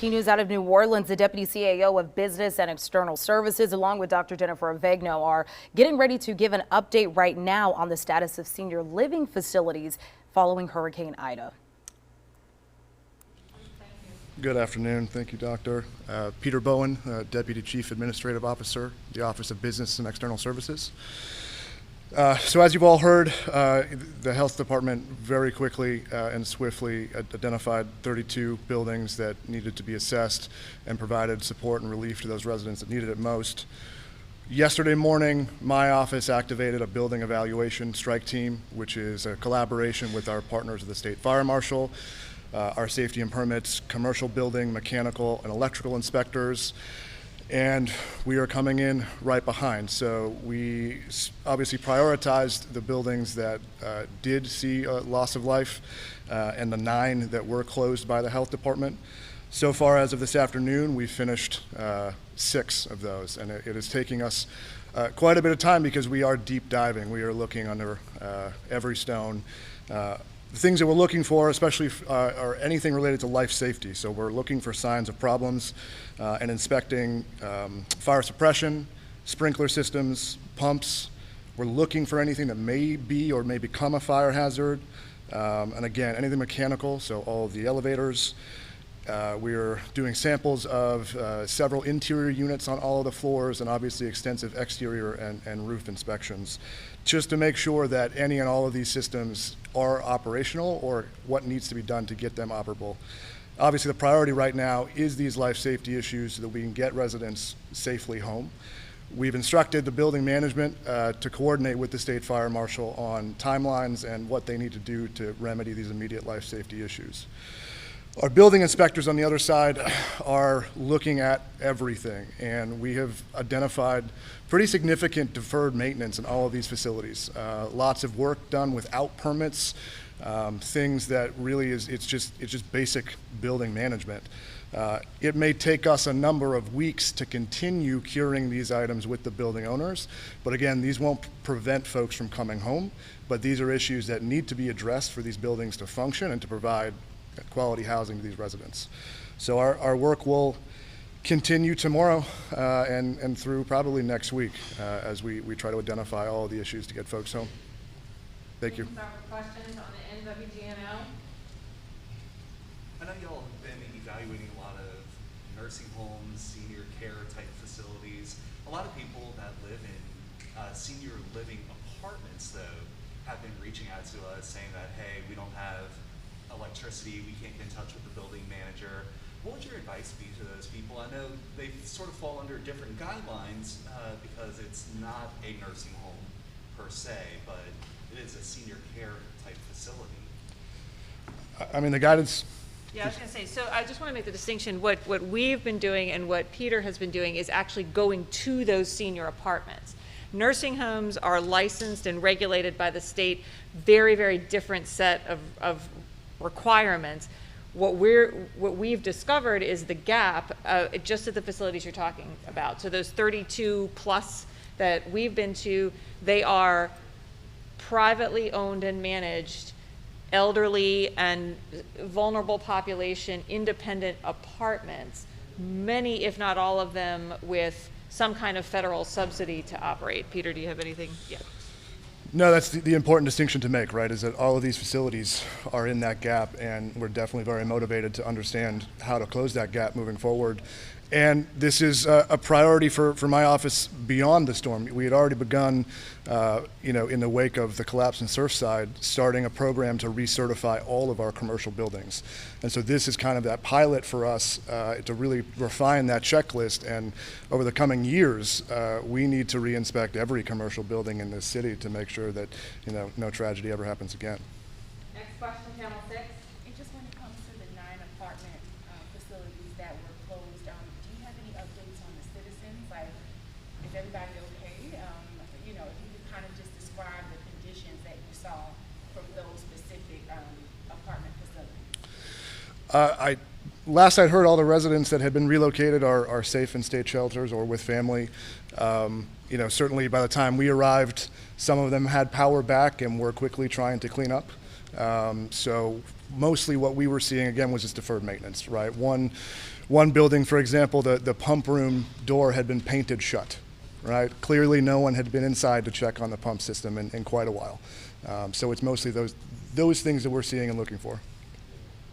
breaking news out of New Orleans. The Deputy CAO of Business and External Services, along with Dr. Jennifer Avegno, are getting ready to give an update right now on the status of senior living facilities following Hurricane Ida. Good afternoon. Thank you, Doctor. Peter Bowen, Deputy Chief Administrative Officer, the Office of Business and External Services. So as you've all heard, the Health Department very quickly and swiftly identified 32 buildings that needed to be assessed and provided support and relief to those residents that needed it most. Yesterday morning, my office activated a building evaluation strike team, which is a collaboration with our partners of the State Fire Marshal, our safety and permits, commercial building, mechanical, and electrical inspectors. And we are coming in right behind. So we obviously prioritized the buildings that did see a loss of life and the 9 that were closed by the Health Department. So far, as of this afternoon, we've finished 6 of those, and it is taking us quite a bit of time because we are deep diving. We are looking under every stone. The things that we're looking for, especially, are anything related to life safety. So we're looking for signs of problems and inspecting fire suppression, sprinkler systems, pumps. We're looking for anything that may be or may become a fire hazard. And again, anything mechanical, so all of the elevators. We're doing samples of several interior units on all of the floors, and obviously extensive exterior and roof inspections, just to make sure that any and all of these systems are operational or what needs to be done to get them operable. Obviously, the priority right now is these life safety issues so that we can get residents safely home. We've instructed the building management to coordinate with the State Fire Marshal on timelines and what they need to do to remedy these immediate life safety issues. Our building inspectors on the other side are looking at everything, and we have identified pretty significant deferred maintenance in all of these facilities. Lots of work done without permits, things that really it's just basic building management. It may take us a number of weeks to continue curing these items with the building owners, but again, these won't prevent folks from coming home, but these are issues that need to be addressed for these buildings to function and to provide quality housing to these residents. So our work will continue tomorrow and through probably next week as we try to identify all of the issues to get folks home. Thank you. Questions on the NWGNO? I know y'all have been evaluating a lot of nursing homes, senior care type facilities. A lot of people that live in senior living apartments, though, have been reaching out to us saying that, hey, we don't have electricity, we can't get in touch with the building manager. What would your advice be to those people? I know they sort of fall under different guidelines because it's not a nursing home per se, but it is a senior care type facility. I mean, the guidance. Yeah, I was going to say, so I just want to make the distinction. What we've been doing and what Peter has been doing is actually going to those senior apartments. Nursing homes are licensed and regulated by the state, very, very different set of requirements. What we've discovered is the gap just at the facilities you're talking about. So those 32 plus that we've been to, they are privately owned and managed, elderly and vulnerable population, independent apartments, many, if not all of them, with some kind of federal subsidy to operate. Peter, do you have anything? Yeah. No, that's the important distinction to make, right, is that all of these facilities are in that gap, and we're definitely very motivated to understand how to close that gap moving forward. And this is a priority for my office beyond the storm. We had already begun, in the wake of the collapse in Surfside, starting a program to recertify all of our commercial buildings. And so this is kind of that pilot for us to really refine that checklist. And over the coming years, we need to re-inspect every commercial building in this city to make sure that, no tragedy ever happens again. Next question, Channel 6. And just when it comes to the 9 apartment facilities that were closed, do you have any updates on the citizens? Like, is everybody okay? If you could kind of just describe the conditions that you saw from those specific apartment facilities. Last I heard, all the residents that had been relocated are safe in state shelters or with family. Certainly by the time we arrived, some of them had power back and were quickly trying to clean up. So mostly what we were seeing, again, was just deferred maintenance, right? One One building, for example, the pump room door had been painted shut, right? Clearly no one had been inside to check on the pump system in quite a while. So it's mostly those things that we're seeing and looking for.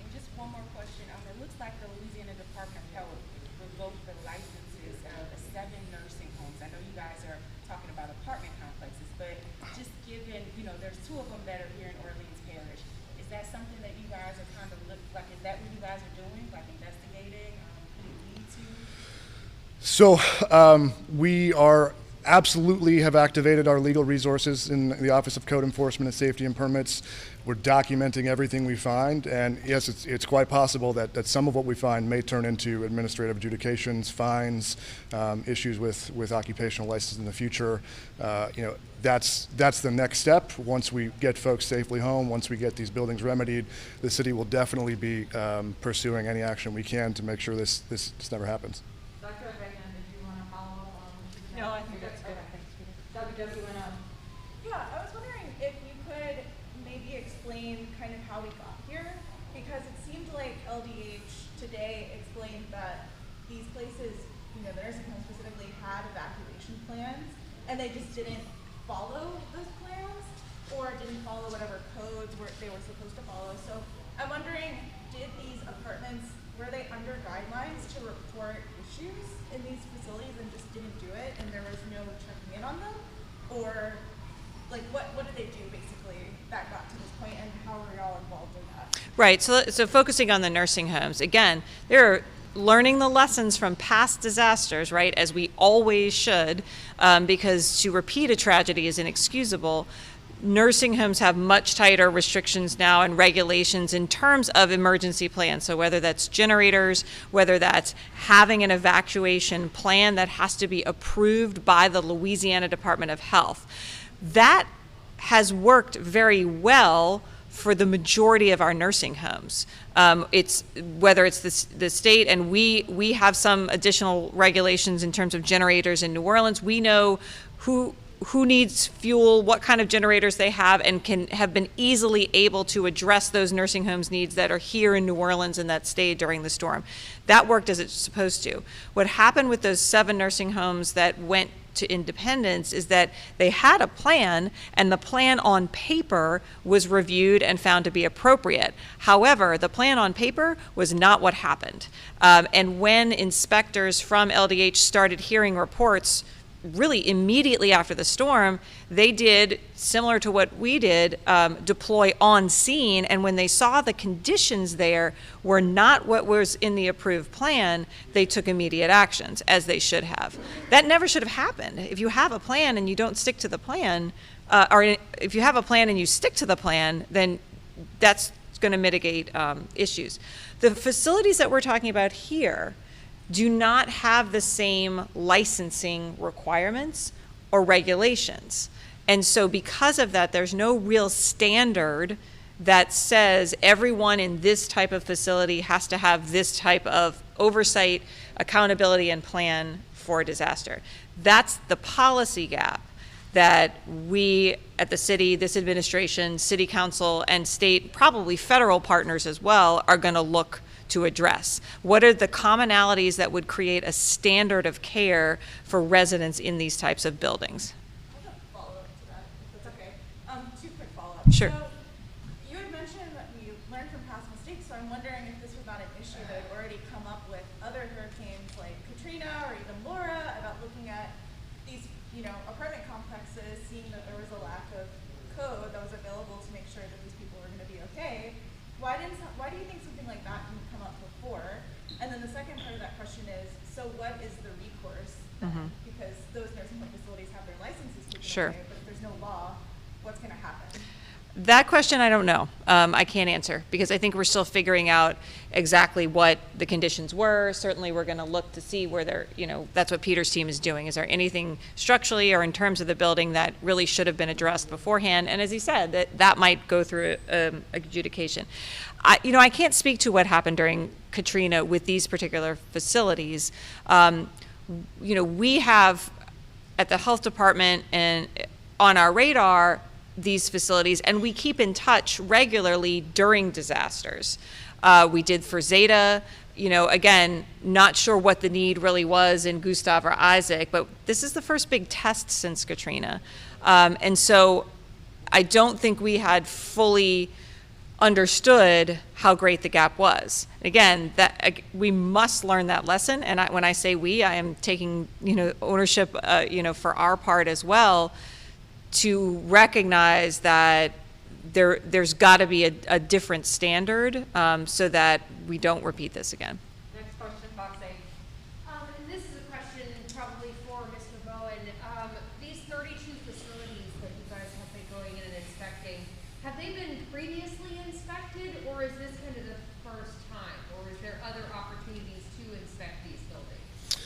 And just one more question. It looks like the Louisiana Department of Health revoked the licenses of 7 nursing homes. I know you guys are talking about apartment complexes, but just given, there's 2 of them that are here in Orleans Parish. Is that something that you guys are kind of is that what you guys are doing, like investigating, putting lead to? So we are absolutely have activated our legal resources in the Office of Code Enforcement and Safety and Permits. We're documenting everything we find, and yes, it's quite possible that some of what we find may turn into administrative adjudications, fines, issues with occupational license in the future. That's the next step. Once we get folks safely home, once we get these buildings remedied, the city will definitely be pursuing any action we can to make sure this never happens. Dr. Vegna, did you want to follow up on what you No, I think that's good. Thanks, Peter. Dr. Duffy, you want to? Yeah, I was wondering if you could maybe explain kind of how we got here, because it seemed like LDH today explained that these places, the nursing homes specifically, had evacuation plans, and they just didn't follow those plans, or didn't follow whatever codes they were supposed to follow. So I'm wondering, did these apartments, were they under guidelines to report issues in these facilities and just didn't do it, and there was no checking in on them? Or what did they do basically that got to this point, and how were y'all involved in that? Right, so focusing on the nursing homes, again, they're learning the lessons from past disasters, right, as we always should, because to repeat a tragedy is inexcusable. Nursing homes have much tighter restrictions now and regulations in terms of emergency plans. So whether that's generators, whether that's having an evacuation plan that has to be approved by the Louisiana Department of Health. That has worked very well for the majority of our nursing homes. It's whether it's the state, and we have some additional regulations in terms of generators in New Orleans. We know who needs fuel, what kind of generators they have, and have been easily able to address those nursing homes needs that are here in New Orleans and that stayed during the storm. That worked as it's supposed to. What happened with those 7 nursing homes that went to Independence is that they had a plan, and the plan on paper was reviewed and found to be appropriate. However, the plan on paper was not what happened. And when inspectors from LDH started hearing reports really immediately after the storm, they did, similar to what we did, deploy on scene, and when they saw the conditions there were not what was in the approved plan, they took immediate actions, as they should have. That never should have happened. If you have a plan and you don't stick to the plan, or if you have a plan and you stick to the plan, then that's going to mitigate issues. The facilities that we're talking about here do not have the same licensing requirements or regulations. And so because of that, there's no real standard that says everyone in this type of facility has to have this type of oversight, accountability, and plan for a disaster. That's the policy gap that we at the city, this administration, city council, and state, probably federal partners as well, are going to look to address. What are the commonalities that would create a standard of care for residents in these types of buildings? I have a follow-up to that, if that's okay. 2 quick follow-ups. Sure. So you had mentioned that you learned from past mistakes, so I'm wondering if this was not an issue that had already come up with other hurricanes like Katrina or even Laura, about looking at these, apartment complexes, seeing that there was a lack of code that was available to make sure that these people were going to be okay. Why do you think something like that didn't come up before? And then the second part of that question is, so what is the recourse? Because those nursing home facilities have their licenses taken Sure. away, but if there's no law, what's going to happen? That question I don't know. I can't answer because I think we're still figuring out exactly what the conditions were. Certainly we're going to look to see where they're, that's what Peter's team is doing. Is there anything structurally or in terms of the building that really should have been addressed beforehand? And as he said, that might go through adjudication. I can't speak to what happened during Katrina with these particular facilities. We have at the health department and on our radar these facilities, and we keep in touch regularly during disasters. We did for Zeta. again, not sure what the need really was in Gustav or Isaac, but this is the first big test since Katrina. And so I don't think we had fully understood how great the gap was. Again, we must learn that lesson. And when I say we, I am taking, ownership, for our part as well, to recognize that there's got to be a different standard so that we don't repeat this again. Next question, Fox 8. And this is a question probably for Mr. Bowen. These 32 facilities that you guys have been going in and inspecting, have they been previously inspected, or is this kind of the first time? Or is there other opportunities to inspect these buildings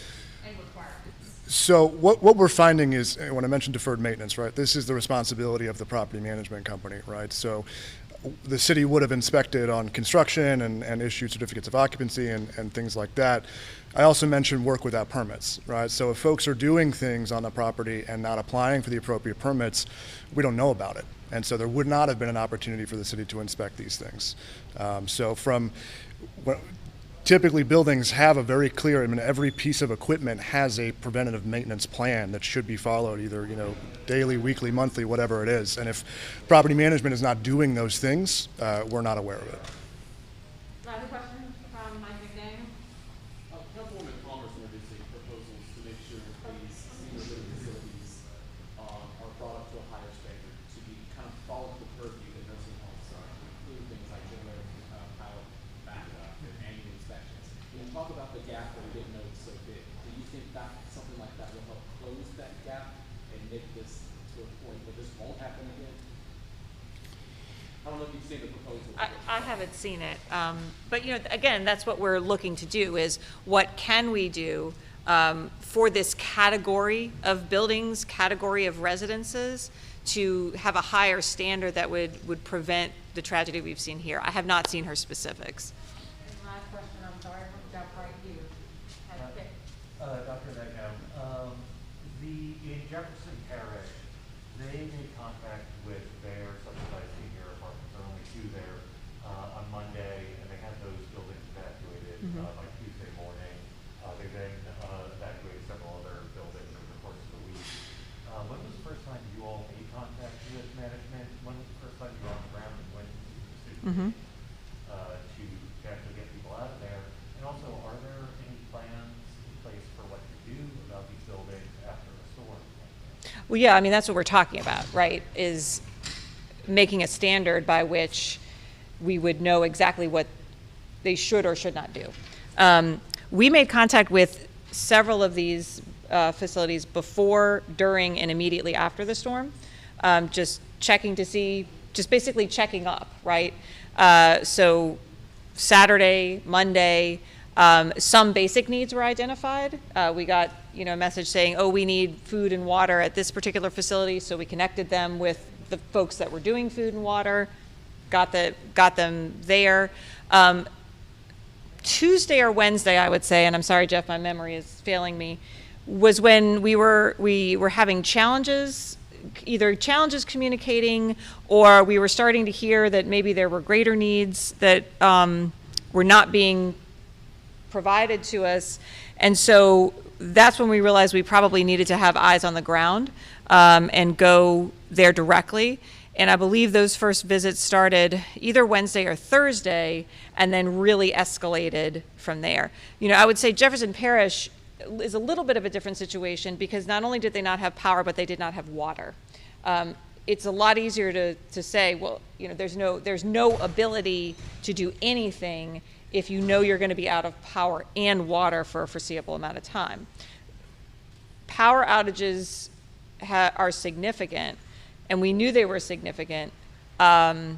and requirements? So what we're finding is, when I mentioned deferred maintenance, right, this is the responsibility of the property management company, right? So the city would have inspected on construction and issued certificates of occupancy and things like that. I also mentioned work without permits, right? So if folks are doing things on the property and not applying for the appropriate permits, we don't know about it. And so there would not have been an opportunity for the city to inspect these things. Typically, buildings have a very clear, every piece of equipment has a preventative maintenance plan that should be followed, either, daily, weekly, monthly, whatever it is. And if property management is not doing those things, we're not aware of it. Last question from Mike McDaniel. Councilwoman Palmer's introducing proposals to make sure these senior living facilities are brought up to a higher standard, to be kind of follow the purview that nursing homes are, including things like generator power backup and annual inspections. When you talk about the gap that we didn't know was so big, do you think that something like that will help close that gap and make this to a point where this won't happen again? I don't know if you've seen the proposal. I haven't seen it, but again, that's what we're looking to do: is what can we do for this category of buildings, category of residences, to have a higher standard that would prevent the tragedy we've seen here. I have not seen her specifics. And last question, I'm sorry, from Jeff right here. Dr. Vegno, in Jefferson Parish, they made contact with their subsidized senior apartments. There are only 2 there on Monday, and they had those buildings evacuated by Tuesday morning. They then evacuated several other buildings over the course of the week. When was the first time you all made contact with management? When was the first time you were on the ground and went to the student to actually get people out of there? And also, are there any plans in place for what to do about these buildings after a storm? Well, yeah, that's what we're talking about, right? Is making a standard by which we would know exactly what they should or should not do. We made contact with several of these facilities before, during, and immediately after the storm, just checking to see, just basically checking up, right? So Saturday, Monday, some basic needs were identified. We got a message saying, oh, we need food and water at this particular facility, so we connected them with the folks that were doing food and water, got them there. Tuesday or Wednesday, I would say, and I'm sorry, Jeff, my memory is failing me, was when we were having challenges, either challenges communicating, or we were starting to hear that maybe there were greater needs that were not being provided to us. And so that's when we realized we probably needed to have eyes on the ground and go there directly. And I believe those first visits started either Wednesday or Thursday and then really escalated from there. I would say Jefferson Parish is a little bit of a different situation because not only did they not have power, but they did not have water. It's a lot easier to say, well, there's no ability to do anything if you're going to be out of power and water for a foreseeable amount of time. Power outages are significant, and we knew they were significant. It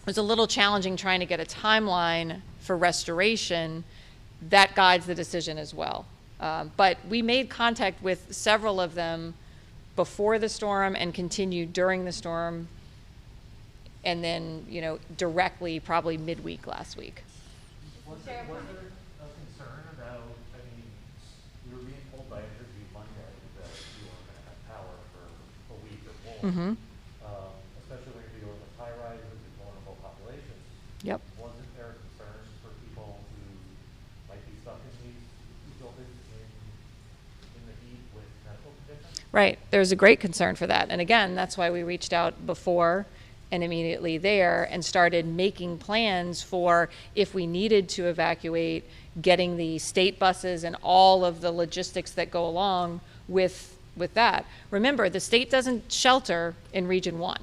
was a little challenging trying to get a timeline for restoration. That guides the decision as well. But we made contact with several of them before the storm and continued during the storm, and then, directly probably midweek last week. Was there a concern about, we were being told by Energy Monday that you weren't going to have power for a week or more, especially when you're dealing with high rises and vulnerable populations. Yep. Wasn't there a concern for people who Right. There's a great concern for that. And again, that's why we reached out before and immediately there and started making plans for if we needed to evacuate, getting the state buses and all of the logistics that go along with that. Remember, the state doesn't shelter in Region 1.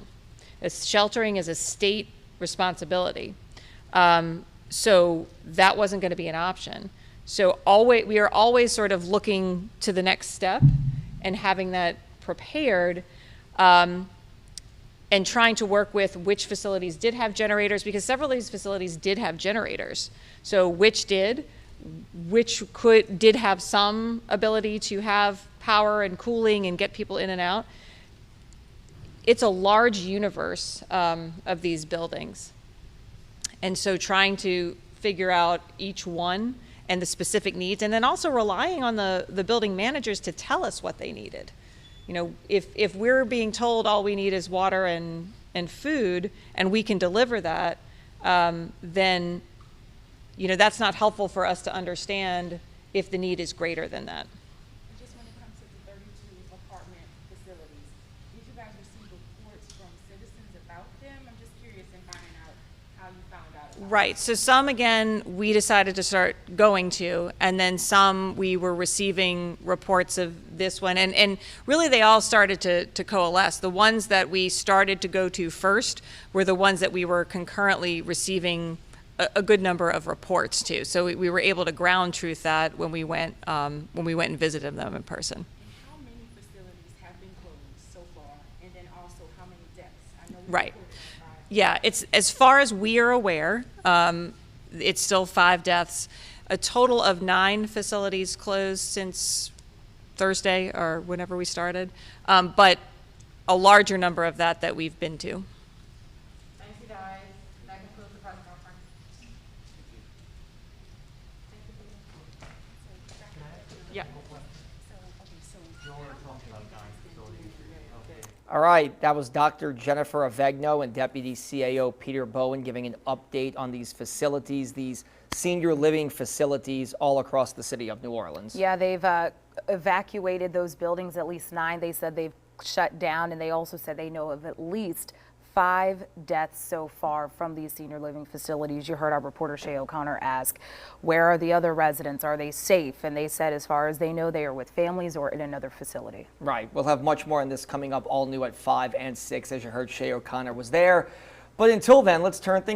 Sheltering is a state responsibility. So that wasn't going to be an option. So we are always sort of looking to the next step and having that prepared, and trying to work with which facilities did have generators, because several of these facilities did have generators. So which did have some ability to have power and cooling and get people in and out. It's a large universe of these buildings. And so trying to figure out each one and the specific needs, and then also relying on the building managers to tell us what they needed. You know, if we're being told all we need is water and food, and we can deliver that, then, you know, that's not helpful for us to understand if the need is greater than that. Just when it comes to the 32 apartment facilities, did you guys receive reports from citizens about them? I'm just curious in finding out how you found out about Right. So some, again, we decided to start going to, and then some we were receiving reports of this one. And really they all started to coalesce. The ones that we started to go to first were the ones that we were concurrently receiving a good number of reports to. So we were able to ground truth that when we went and visited them in person. And how many facilities have been closed so far? And then also how many deaths? I know we Right. reported on 5. Yeah, it's as far as we are aware, it's still 5 deaths. A total of 9 facilities closed since Thursday or whenever we started, but a larger number of that we've been to. Thank you, guys. That concludes the press conference. Yeah. All right, that was Dr. Jennifer Avegno and Deputy CAO Peter Bowen giving an update on these facilities, these senior living facilities all across the city of New Orleans. Yeah, they've evacuated those buildings, at least 9. They said they've shut down, and they also said they know of at least 5 deaths so far from these senior living facilities. You heard our reporter Shay O'Connor ask, where are the other residents? Are they safe? And they said as far as they know, they are with families or in another facility. Right, we'll have much more on this coming up all new at 5 and 6. As you heard, Shay O'Connor was there. But until then, let's turn things